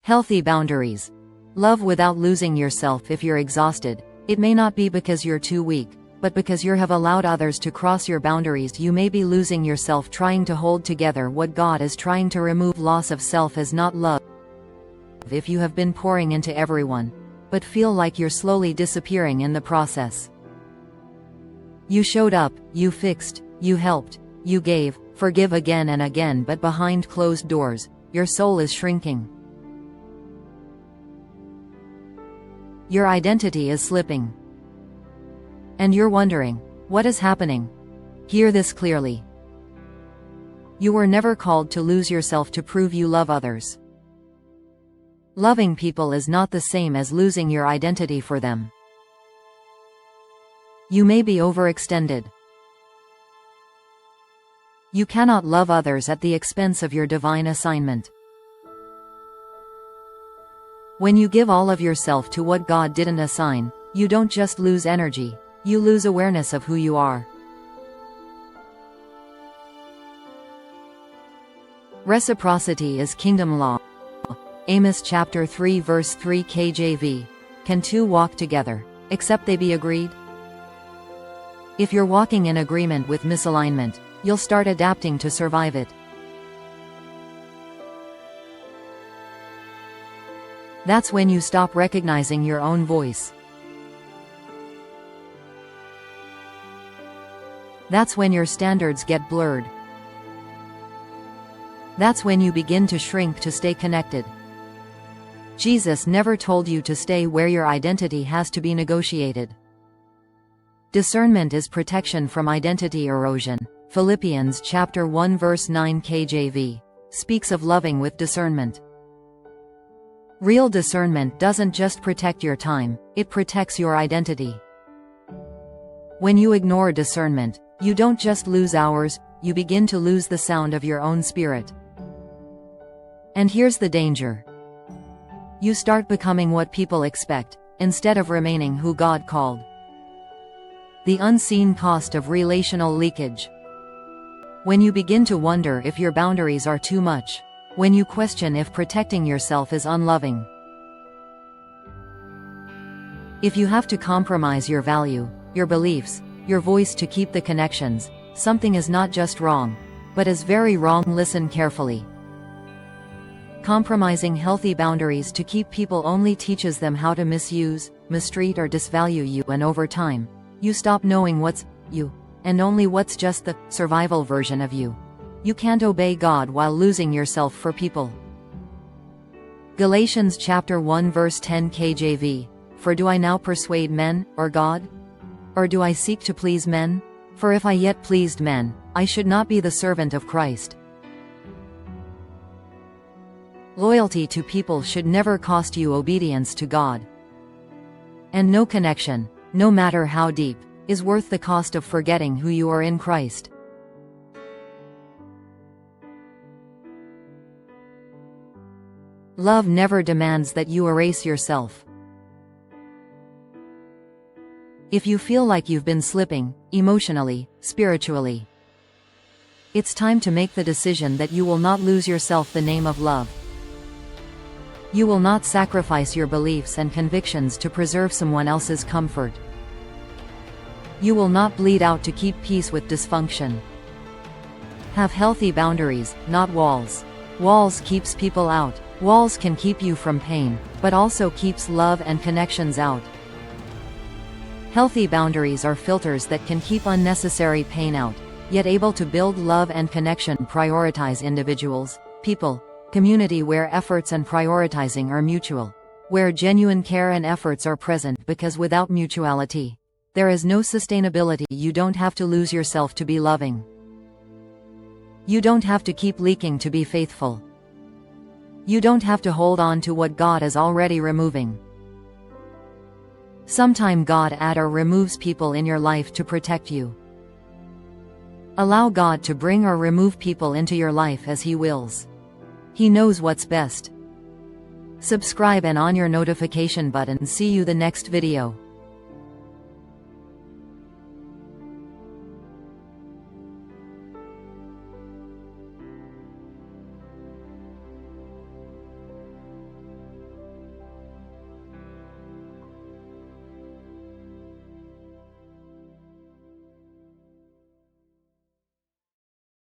Healthy boundaries. Love without losing yourself. If you're exhausted, it may not be because you're too weak, but because you have allowed others to cross your boundaries. You may be losing yourself trying to hold together what God is trying to remove. Loss of self is not love. If you have been pouring into everyone, but feel like you're slowly disappearing in the process. You showed up, you fixed, you helped, you gave, forgive again and again, but behind closed doors, your soul is shrinking. Your identity is slipping. And you're wondering, what is happening? Hear this clearly. You were never called to lose yourself to prove you love others. Loving people is not the same as losing your identity for them. You may be overextended. You cannot love others at the expense of your divine assignment. When you give all of yourself to what God didn't assign, you don't just lose energy, you lose awareness of who you are. Reciprocity is kingdom law. Amos chapter 3 verse 3 KJV. Can two walk together, except they be agreed? If you're walking in agreement with misalignment, you'll start adapting to survive it. That's when you stop recognizing your own voice. That's when your standards get blurred. That's when you begin to shrink to stay connected. Jesus never told you to stay where your identity has to be negotiated. Discernment is protection from identity erosion. Philippians chapter 1 verse 9 KJV speaks of loving with discernment. Real discernment doesn't just protect your time, it protects your identity. When you ignore discernment, you don't just lose hours, you begin to lose the sound of your own spirit. And here's the danger. You start becoming what people expect, instead of remaining who God called. The unseen cost of relational leakage. When you begin to wonder if your boundaries are too much. When you question if protecting yourself is unloving. If you have to compromise your value, your beliefs, your voice to keep the connections, something is not just wrong, but is very wrong. Listen carefully. Compromising healthy boundaries to keep people only teaches them how to misuse, mistreat or disvalue you, and over time, you stop knowing what's you, and only what's just the survival version of you. You can't obey God while losing yourself for people. Galatians chapter 1 verse 10 KJV. For do I now persuade men, or God? Or do I seek to please men? For if I yet pleased men, I should not be the servant of Christ. Loyalty to people should never cost you obedience to God. And no connection, no matter how deep, is worth the cost of forgetting who you are in Christ. Love never demands that you erase yourself. If you feel like you've been slipping, emotionally, spiritually, it's time to make the decision that you will not lose yourself in the name of love. You will not sacrifice your beliefs and convictions to preserve someone else's comfort. You will not bleed out to keep peace with dysfunction. Have healthy boundaries, not walls. Walls keeps people out. Walls can keep you from pain, but also keeps love and connections out. Healthy boundaries are filters that can keep unnecessary pain out, yet able to build love and connection. Prioritize individuals, people, community where efforts and prioritizing are mutual, where genuine care and efforts are present, because without mutuality, there is no sustainability. You don't have to lose yourself to be loving. You don't have to keep leaking to be faithful. You don't have to hold on to what God is already removing. Sometime God adds or removes people in your life to protect you. Allow God to bring or remove people into your life as He wills. He knows what's best. Subscribe and on your notification button. See you the next video.